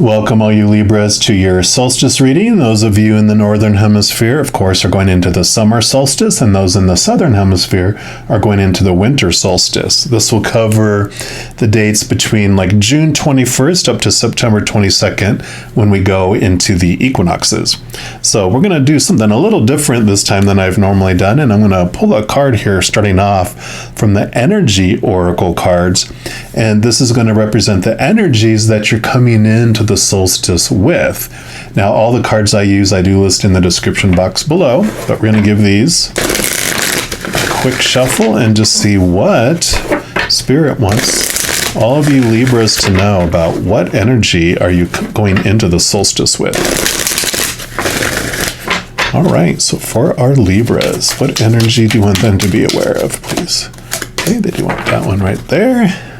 Welcome all you Libras to your solstice reading. Those of you in the northern hemisphere, of course, are going into the summer solstice, and those in the southern hemisphere are going into the winter solstice. This will cover the dates between like June 21st up to September 22nd when we go into the equinoxes. So we're going to do something a little different this time than I've normally done, and I'm going to pull a card here starting off from the energy oracle cards, and this is going to represent the energies that you're coming into the solstice with. Now, all the cards I use, I do list in the description box below, but we're going to give these a quick shuffle and just see what Spirit wants all of you Libras to know about what energy are you going into the solstice with. All right, so for our Libras, what energy do you want them to be aware of, please? Okay, they do want that one right there.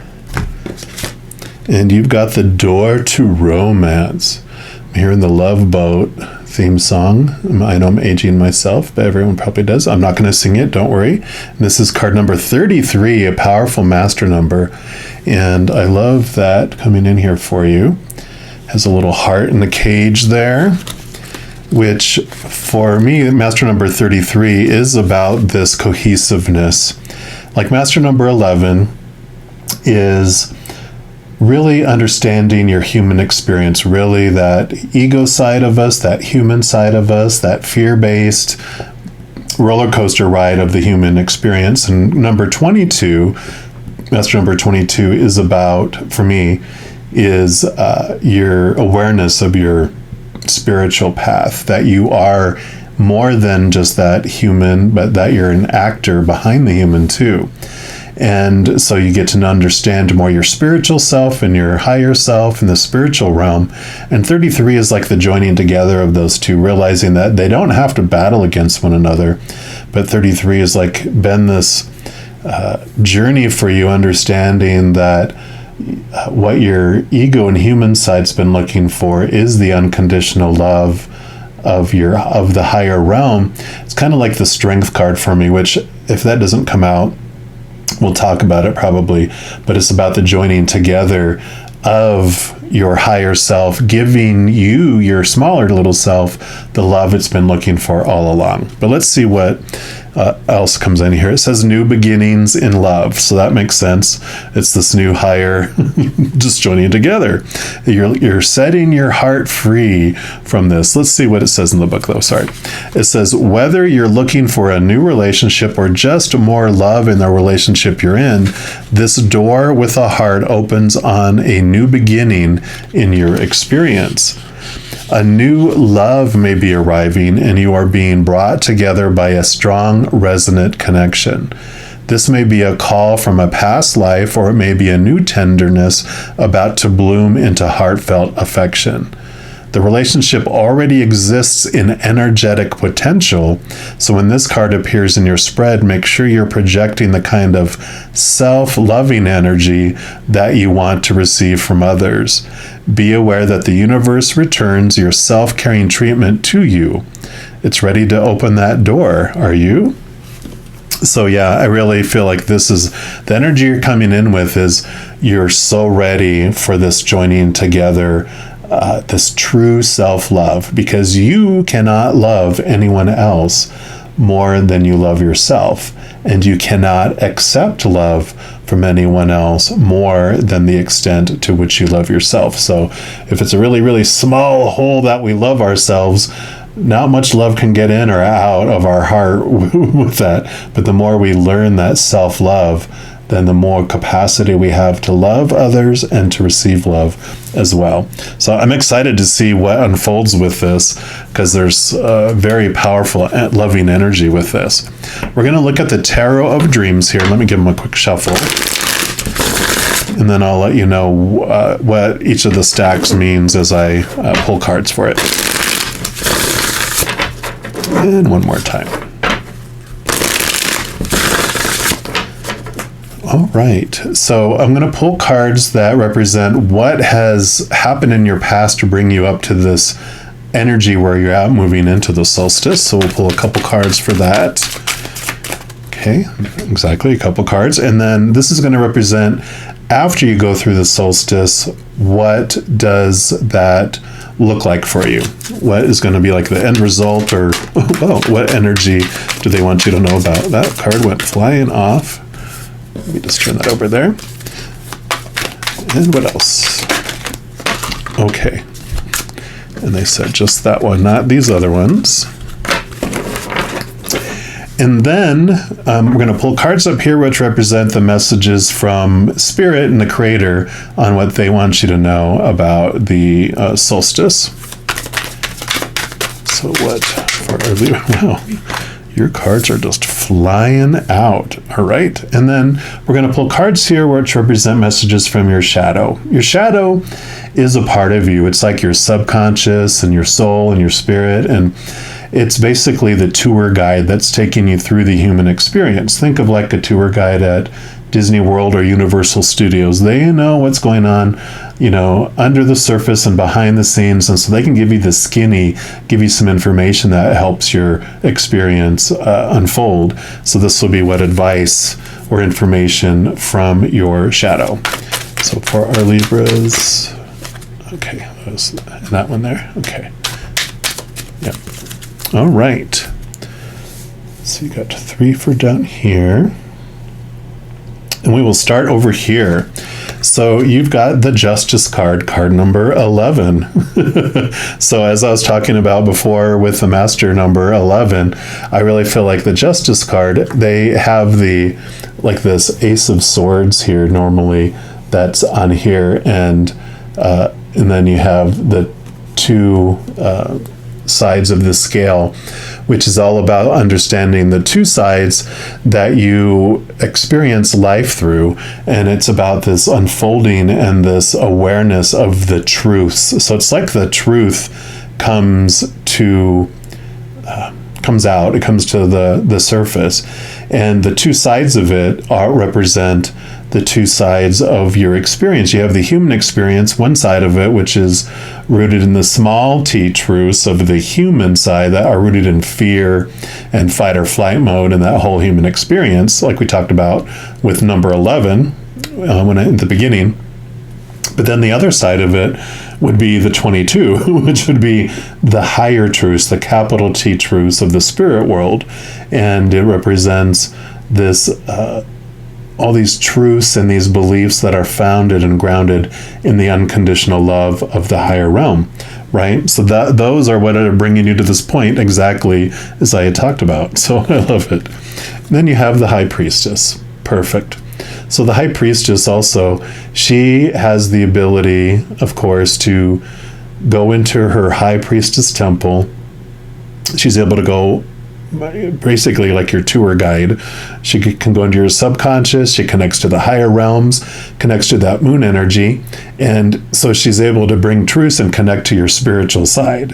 And you've got the door to romance. I'm hearing the Love Boat theme song. I know I'm aging myself, but everyone probably does. I'm not going to sing it, don't worry. And this is card number 33, a powerful master number. And I love that coming in here for you. Has a little heart in the cage there, which for me, master number 33 is about this cohesiveness. Like master number 11 is really understanding your human experience, really that ego side of us, that human side of us, that fear-based roller coaster ride of the human experience. And number 22, master number 22 is about, for me, is your awareness of your spiritual path, that you are more than just that human, but that you're an actor behind the human too. And so you get to understand more your spiritual self and your higher self in the spiritual realm. And 33 is like the joining together of those two, realizing that they don't have to battle against one another. But 33 is like been this journey for you, understanding that what your ego and human side's been looking for is the unconditional love of the higher realm. It's kind of like the strength card for me, which if that doesn't come out, we'll talk about it probably, but it's about the joining together of your higher self, giving you, your smaller little self, the love it's been looking for all along. But let's see what else comes in here. It says new beginnings in love, so that makes sense. It's this new higher, just joining together. You're setting your heart free from this. Let's see what it says in the book, though. Sorry. It says, whether you're looking for a new relationship or just more love in the relationship you're in, this door with a heart opens on a new beginning in your experience. A new love may be arriving, and you are being brought together by a strong, resonant connection. This may be a call from a past life, or it may be a new tenderness about to bloom into heartfelt affection. The relationship already exists in energetic potential, so when this card appears in your spread, make sure you're projecting the kind of self-loving energy that you want to receive from others. Be aware that the universe returns your self-caring treatment to you. It's ready to open that door. Are you? So yeah, I really feel like this is the energy you're coming in with, is you're so ready for this joining together, this true self-love, because you cannot love anyone else more than you love yourself, and you cannot accept love from anyone else more than the extent to which you love yourself. So if it's a really, really small hole that we love ourselves, not much love can get in or out of our heart with that. But the more we learn that self-love, then the more capacity we have to love others and to receive love as well. So I'm excited to see what unfolds with this, because there's very powerful loving energy with this. We're going to look at the Tarot of Dreams here. Let me give them a quick shuffle, and then I'll let you know what each of the stacks means as I pull cards for it. And one more time. All right, so I'm going to pull cards that represent what has happened in your past to bring you up to this energy where you're at moving into the solstice. So we'll pull a couple cards for that. Okay, exactly, a couple cards. And then this is going to represent after you go through the solstice, what does that look like for you? What is going to be like the end result, or well, what energy do they want you to know about? That card went flying off. Let me just turn that over there. And what else? Okay. And they said just that one, not these other ones. And then we're going to pull cards up here which represent the messages from Spirit and the Creator on what they want you to know about the solstice. So what for early? Wow, your cards are just flying out. All right. And then we're going to pull cards here which represent messages from your shadow. Your shadow is a part of you. It's like your subconscious and your soul and your spirit, and it's basically the tour guide that's taking you through the human experience. Think of like a tour guide at Disney World or Universal Studios. They know what's going on, you know, under the surface and behind the scenes, and so they can give you the skinny, give you some information that helps your experience unfold. So this will be what advice or information from your shadow. So for our Libras, okay, that one there, okay. Yep. All right. So you got 3 for down here. And we will start over here. So you've got the Justice card, card number 11. So as I was talking about before with the Master number 11, I really feel like the Justice card, they have the, like this Ace of Swords here normally that's on here. And then you have the 2 sides of the scale, which is all about understanding the 2 sides that you experience life through. And it's about this unfolding and this awareness of the truths. So it's like the truth comes out, it comes to the surface. And the 2 sides of it represent the 2 sides of your experience. You have the human experience, one side of it, which is rooted in the small t truths of the human side that are rooted in fear and fight or flight mode and that whole human experience, like we talked about with number 11 in the beginning. But then the other side of it would be the 22, which would be the higher truths, the capital T truths of the spirit world. And it represents this all these truths and these beliefs that are founded and grounded in the unconditional love of the higher realm, right? So those are what are bringing you to this point exactly as I had talked about. So I love it. And then you have the High Priestess. Perfect. So the High Priestess also, she has the ability, of course, to go into her High Priestess temple. She's able to go basically like your tour guide. She can go into your subconscious. She connects to the higher realms, connects to that moon energy. And so she's able to bring truth and connect to your spiritual side,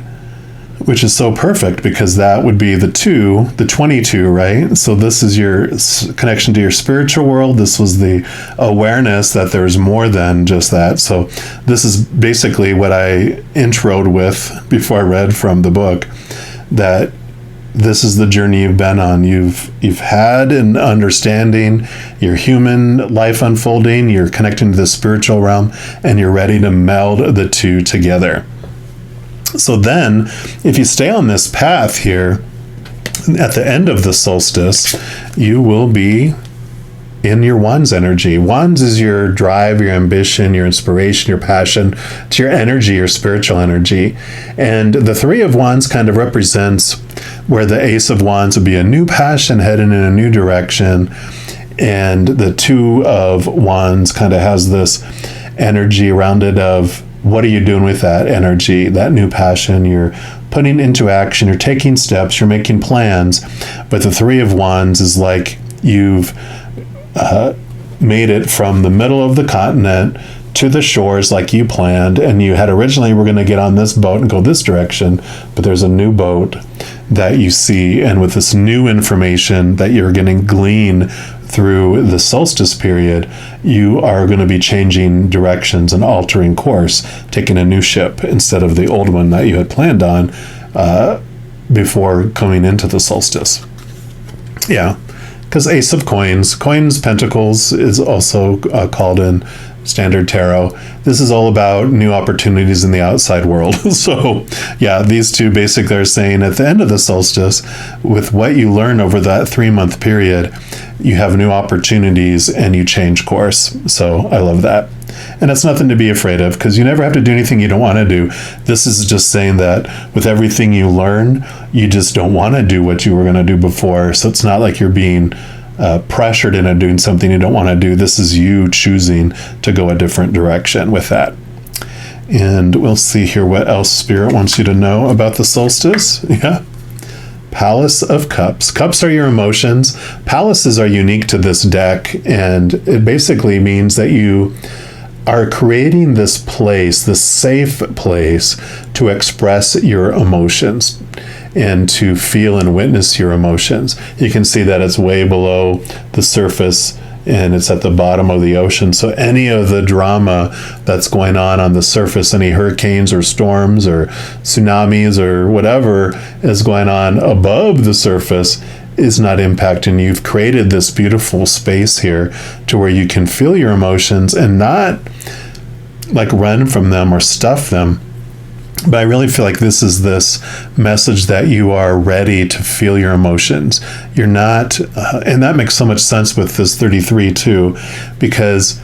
which is so perfect because that would be the 22, right? So this is your connection to your spiritual world. This was the awareness that there's more than just that. So this is basically what I introed with before I read from the book, that this is the journey you've been on. You've had an understanding, your human life unfolding, you're connecting to the spiritual realm, and you're ready to meld the 2 together. So then, if you stay on this path here, at the end of the solstice, you will be in your Wands energy. Wands is your drive, your ambition, your inspiration, your passion. It's your energy, your spiritual energy. And the 3 of Wands kind of represents where the Ace of Wands would be a new passion heading in a new direction. And the 2 of Wands kind of has this energy around it of, what are you doing with that energy, that new passion? You're putting into action, you're taking steps, you're making plans. But the 3 of Wands is like you've made it from the middle of the continent to the shores like you planned, and you had originally were going to get on this boat and go this direction, but there's a new boat that you see, and with this new information that you're going to glean through the solstice period, you are going to be changing directions and altering course, taking a new ship instead of the old one that you had planned on before coming into the solstice. Yeah, because Ace of Coins, Pentacles is also called in Standard Tarot. This is all about new opportunities in the outside world. So yeah, these two basically are saying at the end of the solstice, with what you learn over that 3-month period, you have new opportunities and you change course. So I love that. And it's nothing to be afraid of, because you never have to do anything you don't want to do. This is just saying that with everything you learn, you just don't want to do what you were going to do before. So it's not like you're being pressured into doing something you don't want to do. This is you choosing to go a different direction with that. And we'll see here what else Spirit wants you to know about the solstice. Yeah. Palace of Cups. Cups are your emotions. Palaces are unique to this deck, and it basically means that you are creating this place, this safe place to express your emotions and to feel and witness your emotions. You can see that it's way below the surface and it's at the bottom of the ocean. So any of the drama that's going on the surface, any hurricanes or storms or tsunamis or whatever is going on above the surface, is not impacting. You've created this beautiful space here to where you can feel your emotions and not like run from them or stuff them. But I really feel like this is this message that you are ready to feel your emotions. You're not, and that makes so much sense with this 33 too, because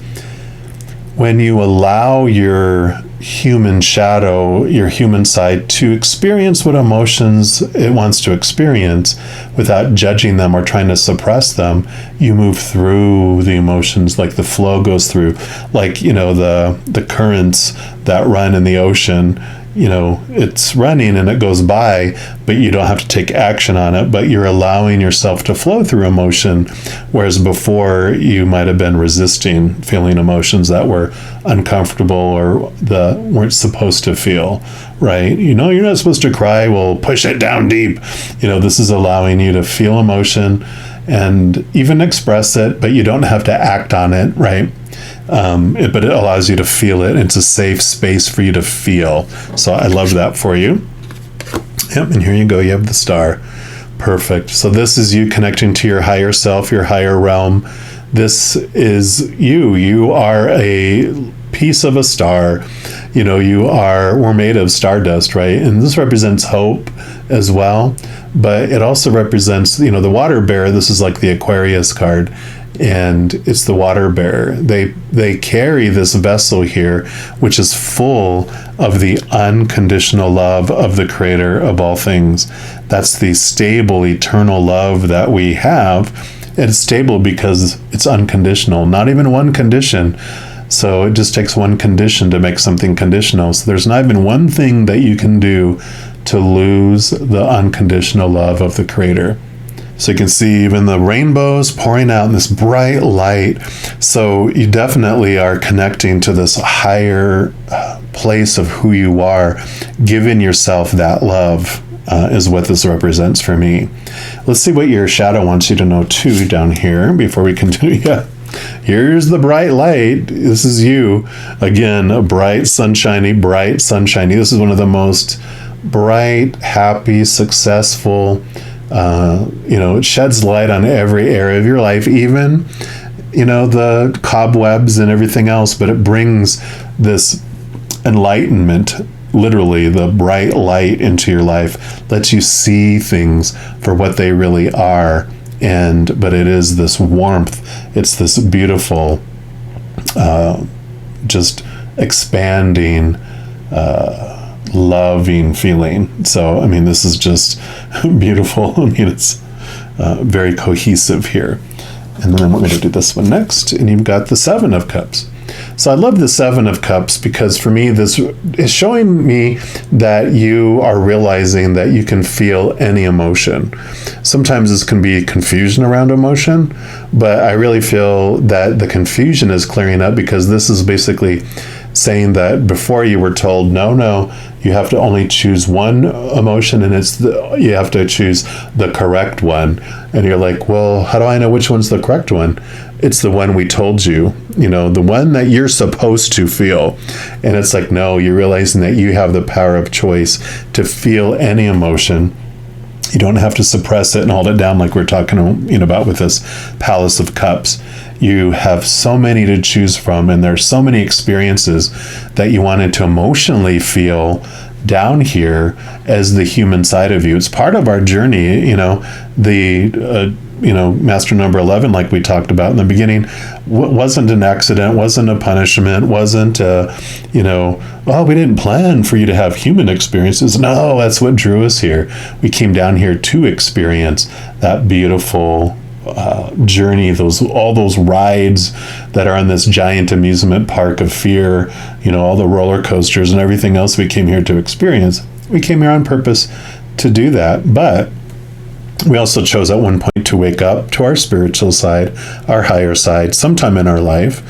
when you allow your human shadow, your human side, to experience what emotions it wants to experience without judging them or trying to suppress them, you move through the emotions like the flow goes through, like, you know, the currents that run in the ocean. You know, it's running and it goes by, but you don't have to take action on it, but you're allowing yourself to flow through emotion, whereas before you might have been resisting feeling emotions that were uncomfortable or that weren't supposed to feel, right? You know, you're not supposed to cry, well, push it down deep. You know, this is allowing you to feel emotion and even express it, but you don't have to act on it, right? But it allows you to feel it. It's a safe space for you to feel. So I love that for you. Yep, and here you go. You have the star. Perfect. So this is you connecting to your higher self, your higher realm. This is you. You are a piece of a star. You know, we're made of stardust, right? And this represents hope as well. But it also represents, you know, the water bearer. This is like the Aquarius card. And it's the water bearer. They carry this vessel here, which is full of the unconditional love of the creator of all things. That's the stable, eternal love that we have. It's stable because it's unconditional, not even one condition. So it just takes one condition to make something conditional. So there's not even one thing that you can do to lose the unconditional love of the creator. So you can see even the rainbows pouring out in this bright light. So you definitely are connecting to this higher place of who you are. Giving yourself that love is what this represents for me. Let's see what your shadow wants you to know too down here before we continue. Yeah. Here's the bright light. This is you. Again, a bright, sunshiny. This is one of the most bright, happy, successful, you know, it sheds light on every area of your life, even, you know, the cobwebs and everything else, but it brings this enlightenment, literally the bright light into your life, lets you see things for what they really are. But it is this warmth, it's this beautiful, just expanding, loving feeling. So, I mean, this is just beautiful. I mean, it's very cohesive here. And then we're going to do this one next. And you've got the Seven of Cups. So I love the Seven of Cups because for me, this is showing me that you are realizing that you can feel any emotion. Sometimes this can be confusion around emotion, but I really feel that the confusion is clearing up because this is basically saying that before you were told, no, you have to only choose one emotion and you have to choose the correct one. And you're like, well, how do I know which one's the correct one? It's the one we told you, you know, the one that you're supposed to feel. And it's like, no, you're realizing that you have the power of choice to feel any emotion. You don't have to suppress it and hold it down like we're talking, you know, about with this Palace of Cups. You have so many to choose from, and there's so many experiences that you wanted to emotionally feel down here as the human side of you. It's part of our journey, master number 11, like we talked about in the beginning, wasn't an accident, wasn't a punishment, wasn't we didn't plan for you to have human experiences. No, that's what drew us here. We came down here to experience that beautiful journey, all those rides that are on this giant amusement park of fear, all the roller coasters and everything else we came here to experience. We came here on purpose to do that, but we also chose at one point to wake up to our spiritual side, our higher side, sometime in our life.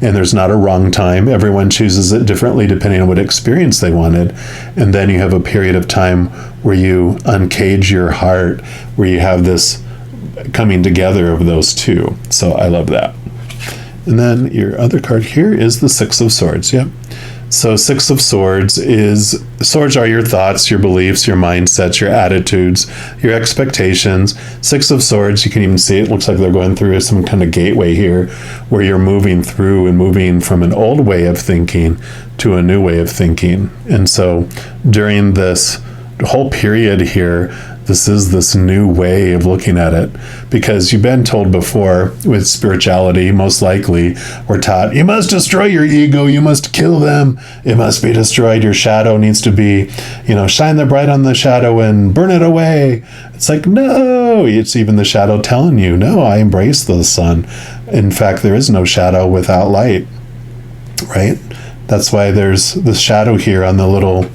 And there's not a wrong time. Everyone chooses it differently depending on what experience they wanted. And then you have a period of time where you uncage your heart, where you have this coming together of those two. So I love that. And then your other card here is the Six of Swords. Yep. So Six of Swords swords are your thoughts, your beliefs, your mindsets, your attitudes, your expectations. Six of Swords, you can even see it looks like they're going through some kind of gateway here where you're moving through and moving from an old way of thinking to a new way of thinking. And so during this whole period here, this is this new way of looking at it, because you've been told before with spirituality, most likely, we're taught, you must destroy your ego, you must kill them, it must be destroyed, your shadow needs to be, shine the bright on the shadow and burn it away. It's like, no, it's even the shadow telling you, no, I embrace the sun. In fact, there is no shadow without light, right? That's why there's the shadow here on the little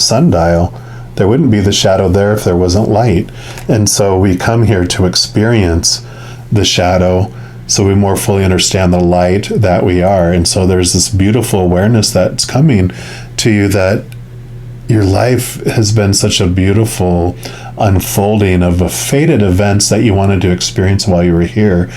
sundial. There wouldn't be the shadow there if there wasn't light. And so we come here to experience the shadow so we more fully understand the light that we are. And so there's this beautiful awareness that's coming to you that your life has been such a beautiful unfolding of fated events that you wanted to experience while you were here,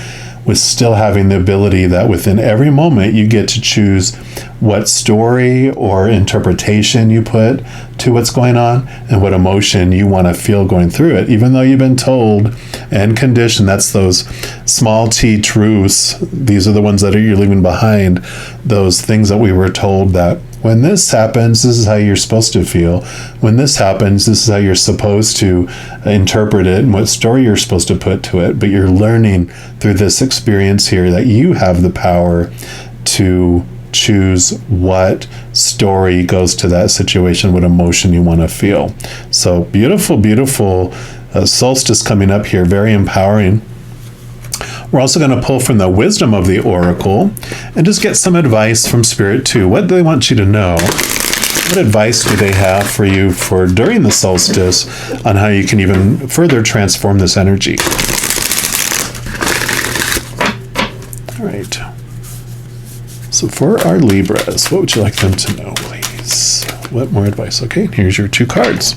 with still having the ability that within every moment you get to choose what story or interpretation you put to what's going on and what emotion you want to feel going through it. Even though you've been told and conditioned, that's those small t truths. These are the ones that you're leaving behind, those things that we were told that when this happens, this is how you're supposed to feel. When this happens, this is how you're supposed to interpret it and what story you're supposed to put to it. But you're learning through this experience here that you have the power to choose what story goes to that situation, what emotion you want to feel. So beautiful, beautiful solstice coming up here, very empowering. We're also going to pull from the wisdom of the oracle and just get some advice from Spirit too. What do they want you to know? What advice do they have for you for during the solstice on how you can even further transform this energy? All right. So for our Libras, what would you like them to know, please? What more advice? Okay, here's your two cards.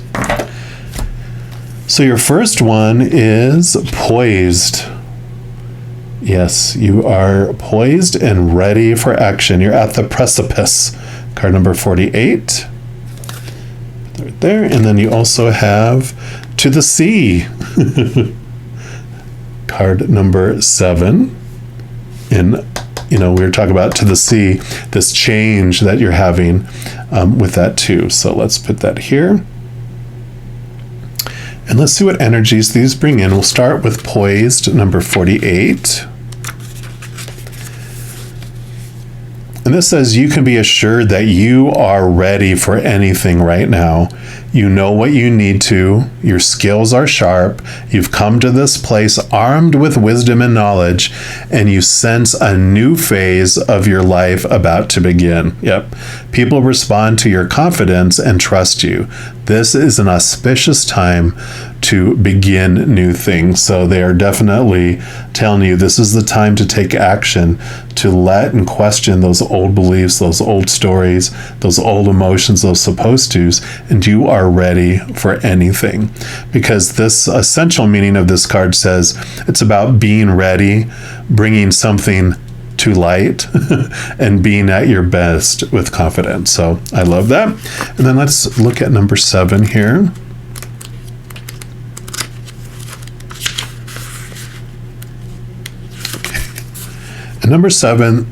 So your first one is poised. Yes, you are poised and ready for action. You're at the precipice. Card number 48. Right there. And then you also have to the sea. Card number 7. And, we were talking about to the sea, this change that you're having with that too. So let's put that here. And let's see what energies these bring in. We'll start with poised, number 48. And this says you can be assured that you are ready for anything right now. You know what you need to. Your skills are sharp. You've come to this place armed with wisdom and knowledge, and you sense a new phase of your life about to begin. Yep. People respond to your confidence and trust you. This is an auspicious time to begin new things. So they are definitely telling you this is the time to take action, to let and question those old beliefs, those old stories, those old emotions, those supposed tos, and you are ready for anything. Because this essential meaning of this card says it's about being ready, bringing something to light, and being at your best with confidence. So I love that. And then let's look at number 7 here. Number 7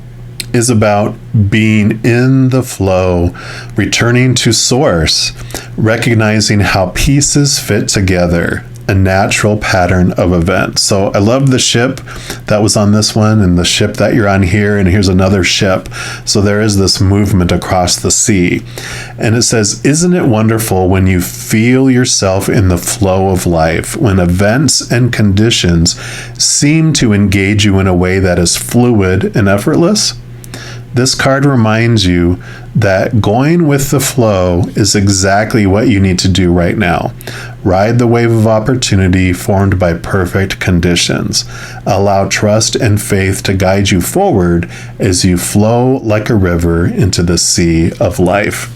is about being in the flow, returning to source, recognizing how pieces fit together, a natural pattern of events. So I love the ship that was on this one and the ship that you're on here, and here's another ship. So there is this movement across the sea. And it says, isn't it wonderful when you feel yourself in the flow of life, when events and conditions seem to engage you in a way that is fluid and effortless? This card reminds you that going with the flow is exactly what you need to do right now. Ride the wave of opportunity formed by perfect conditions. Allow trust and faith to guide you forward as you flow like a river into the sea of life.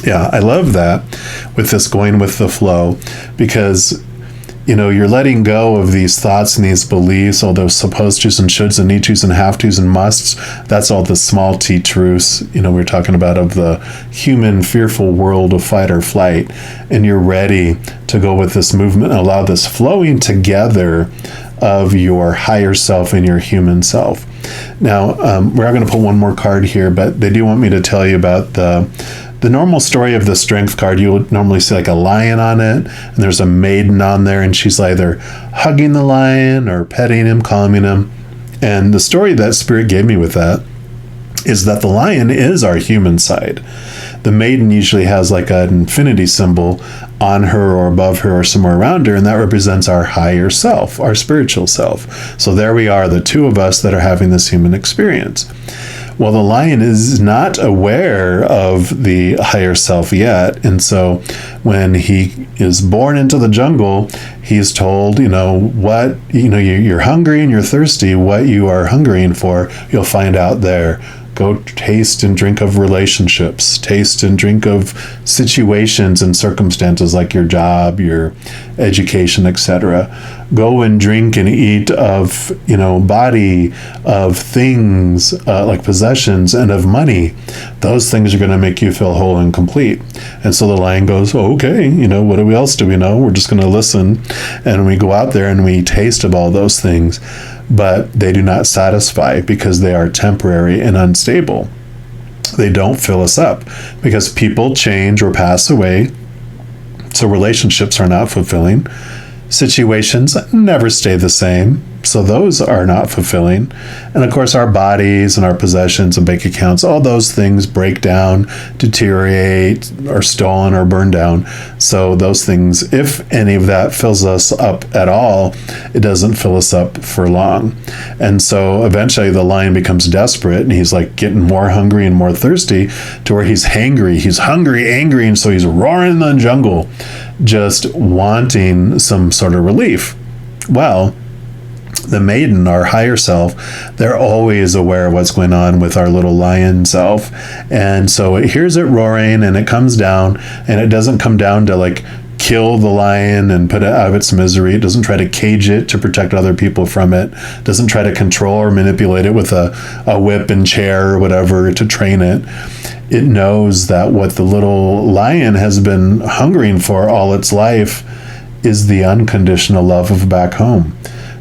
Yeah, I love that with this going with the flow, because you're letting go of these thoughts and these beliefs, all those supposed tos and shoulds and need tos and have tos and musts. That's all the small t truths, we're talking about, of the human fearful world of fight or flight. And you're ready to go with this movement and allow this flowing together of your higher self and your human self. Now, we're going to put one more card here, but they do want me to tell you about the normal story of the strength card. You would normally see like a lion on it, and there's a maiden on there, and she's either hugging the lion or petting him, calming him. And the story that Spirit gave me with that is that the lion is our human side. The maiden usually has like an infinity symbol on her or above her or somewhere around her, and that represents our higher self, our spiritual self. So there we are, the two of us that are having this human experience. Well, the lion is not aware of the higher self yet. And so when he is born into the jungle, he's told, you're hungry and you're thirsty. What you are hungering for, you'll find out there. Go taste and drink of relationships, taste and drink of situations and circumstances like your job, your education, etc. Go and drink and eat of, body, of things like possessions, and of money. Those things are going to make you feel whole and complete. And so the lion goes, okay, what else do we know? We're just going to listen. And we go out there and we taste of all those things. But they do not satisfy because they are temporary and unstable. They don't fill us up because people change or pass away. So relationships are not fulfilling. Situations never stay the same. So those are not fulfilling. And of course, our bodies and our possessions and bank accounts, all those things break down, deteriorate, are stolen or burned down. So those things, if any of that fills us up at all, it doesn't fill us up for long. And so eventually the lion becomes desperate, and he's like getting more hungry and more thirsty to where he's hangry. He's hungry, angry, and so he's roaring in the jungle, just wanting some sort of relief. Well, the maiden, our higher self, they're always aware of what's going on with our little lion self. And so it hears it roaring and it comes down, and it doesn't come down to like kill the lion and put it out of its misery. It doesn't try to cage it to protect other people from it. It doesn't try to control or manipulate it with a whip and chair or whatever to train it. It knows that what the little lion has been hungering for all its life is the unconditional love of back home.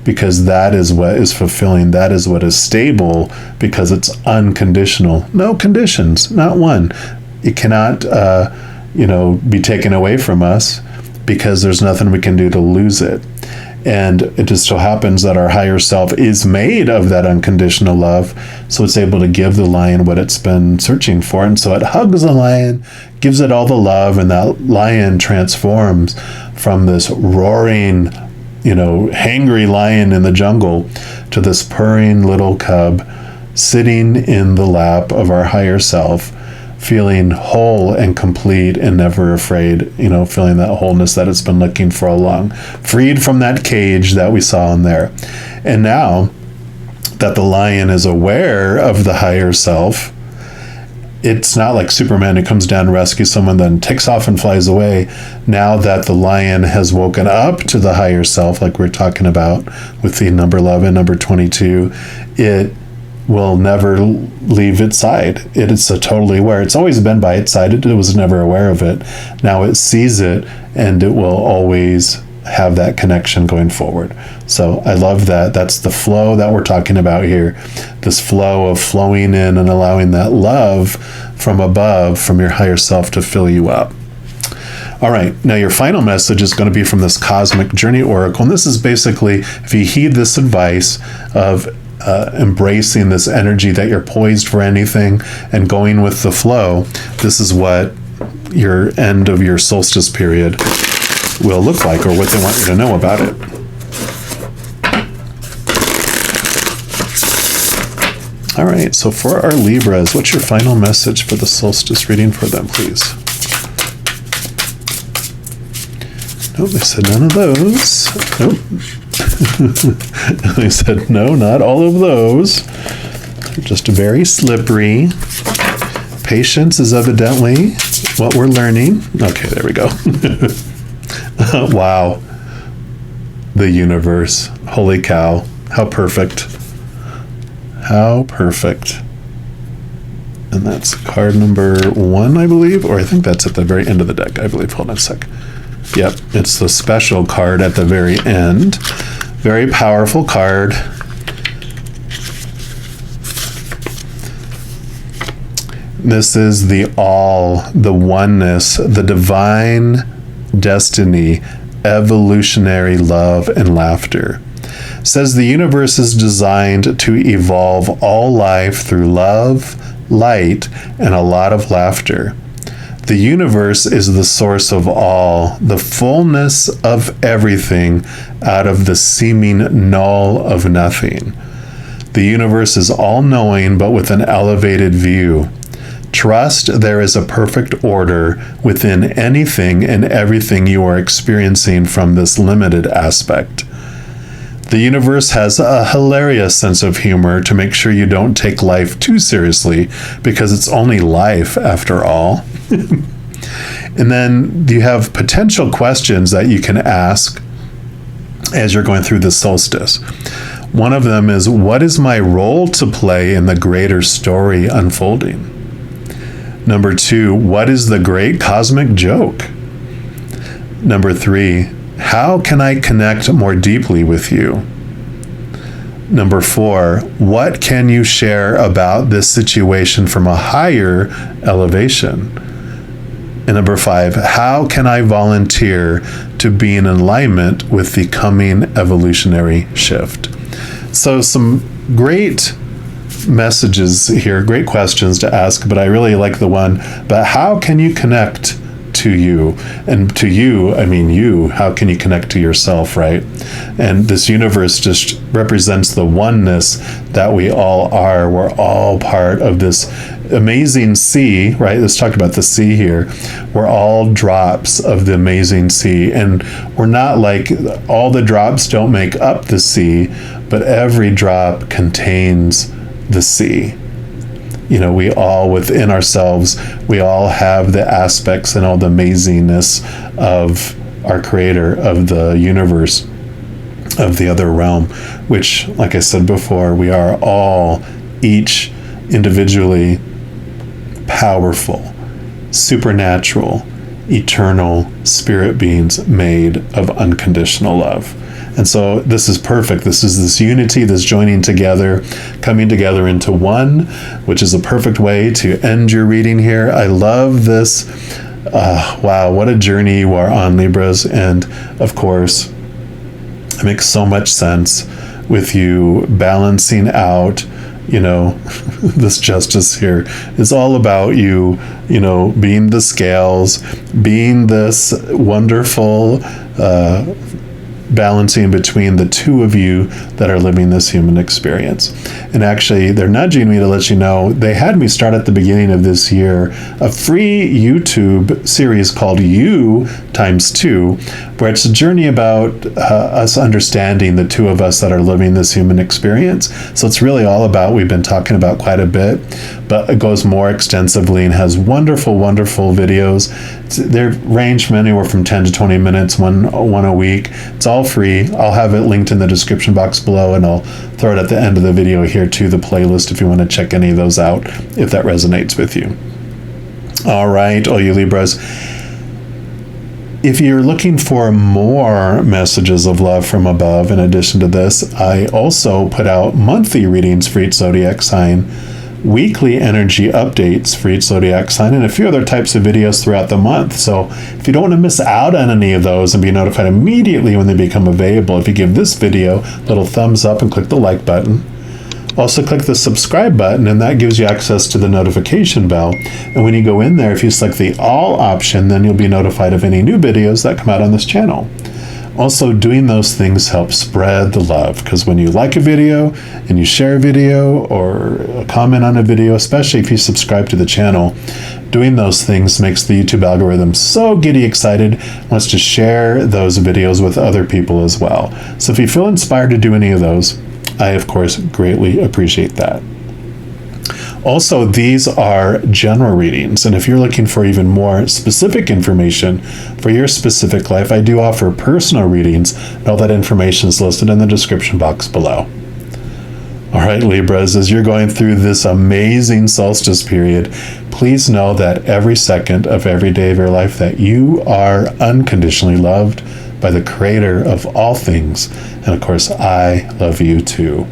Because that is what is fulfilling. That is what is stable, because it's unconditional. No conditions, not one. It cannot, be taken away from us, because there's nothing we can do to lose it. And it just so happens that our higher self is made of that unconditional love, so it's able to give the lion what it's been searching for. And so it hugs the lion, gives it all the love, and that lion transforms from this roaring, hangry lion in the jungle to this purring little cub sitting in the lap of our higher self, feeling whole and complete and never afraid, feeling that wholeness that it's been looking for all along, freed from that cage that we saw in there. And now that the lion is aware of the higher self, it's not like Superman who comes down, rescues someone, then takes off and flies away. Now that the lion has woken up to the higher self, like we're talking about with the number 11, number 22, it will never leave its side. It is so totally aware. It's always been by its side. It was never aware of it. Now it sees it, and it will always have that connection going forward. So I love that. That's the flow that we're talking about here. This flow of flowing in and allowing that love from above, from your higher self, to fill you up. All right, now your final message is going to be from this Cosmic Journey Oracle. And this is basically, if you heed this advice of embracing this energy that you're poised for anything and going with the flow, this is what your end of your solstice period will look like, or what they want you to know about it. All right, so for our Libras, what's your final message for the solstice reading for them, please? Nope, they said none of those. Nope. They said no, not all of those. They're just very slippery. Patience is evidently what we're learning. Okay, there we go. Wow. The universe. Holy cow. How perfect. How perfect. And that's card number 1, I believe, or I think that's at the very end of the deck, I believe. Hold on a sec. Yep, it's the special card at the very end. Very powerful card. This is the all, the oneness, the divine destiny, evolutionary love and laughter. It says the universe is designed to evolve all life through love, light, and a lot of laughter. The universe is the source of all, the fullness of everything out of the seeming null of nothing. The universe is all-knowing, but with an elevated view. Trust there is a perfect order within anything and everything you are experiencing from this limited aspect. The universe has a hilarious sense of humor to make sure you don't take life too seriously, because it's only life after all. And then you have potential questions that you can ask as you're going through the solstice. One of them is, what is my role to play in the greater story unfolding? Number 2, what is the great cosmic joke? Number 3, how can I connect more deeply with you? Number 4, what can you share about this situation from a higher elevation? And number 5, how can I volunteer to be in alignment with the coming evolutionary shift? So some great messages here, great questions to ask, but I really like the one, but how can you connect to you? And to you, I mean you, how can you connect to yourself, right? And this universe just represents the oneness that we all are. We're all part of this amazing sea, right? Let's talk about the sea here. We're all drops of the amazing sea, and we're not like all the drops don't make up the sea, but every drop contains the sea. You know, we all within ourselves, we all have the aspects and all the amazingness of our creator, of the universe, of the other realm, which, like I said before, we are all, each individually, powerful, supernatural, eternal spirit beings made of unconditional love. And so this is perfect. This is this unity, this joining together, coming together into one, which is a perfect way to end your reading here. I love this. Wow, what a journey you are on, Libras. And of course, it makes so much sense with you balancing out, you know, this justice here. It's all about you, you know, being the scales, being this wonderful balancing between the two of you that are living this human experience. And actually, they're nudging me to let you know, they had me start at the beginning of this year a free YouTube series called You ×2, where it's a journey about us understanding the two of us that are living this human experience. So it's really all about, we've been talking about quite a bit, but it goes more extensively and has wonderful, wonderful videos. They range from anywhere from 10 to 20 minutes, one a week. It's all free. I'll have it linked in the description box below, and I'll throw it at the end of the video here to the playlist if you want to check any of those out, if that resonates with you. All right, all you Libras. If you're looking for more messages of love from above, in addition to this, I also put out monthly readings for each zodiac sign, weekly energy updates for each zodiac sign, and a few other types of videos throughout the month. So if you don't want to miss out on any of those and be notified immediately when they become available, if you give this video a little thumbs up and click the like button. Also click the subscribe button, and that gives you access to the notification bell. And when you go in there, if you select the all option, then you'll be notified of any new videos that come out on this channel. Also, doing those things helps spread the love, because when you like a video and you share a video or comment on a video, especially if you subscribe to the channel, doing those things makes the YouTube algorithm so giddy excited, wants to share those videos with other people as well. So if you feel inspired to do any of those, I, of course, greatly appreciate that. Also, these are general readings, and if you're looking for even more specific information for your specific life, I do offer personal readings, and all that information is listed in the description box below. All right, Libras, as you're going through this amazing solstice period, please know that every second of every day of your life that you are unconditionally loved by the Creator of all things. And of course, I love you too.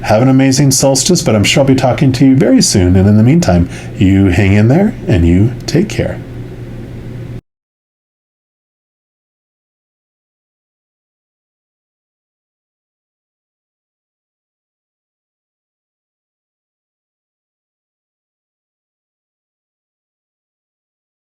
Have an amazing solstice, but I'm sure I'll be talking to you very soon. And in the meantime, you hang in there and you take care.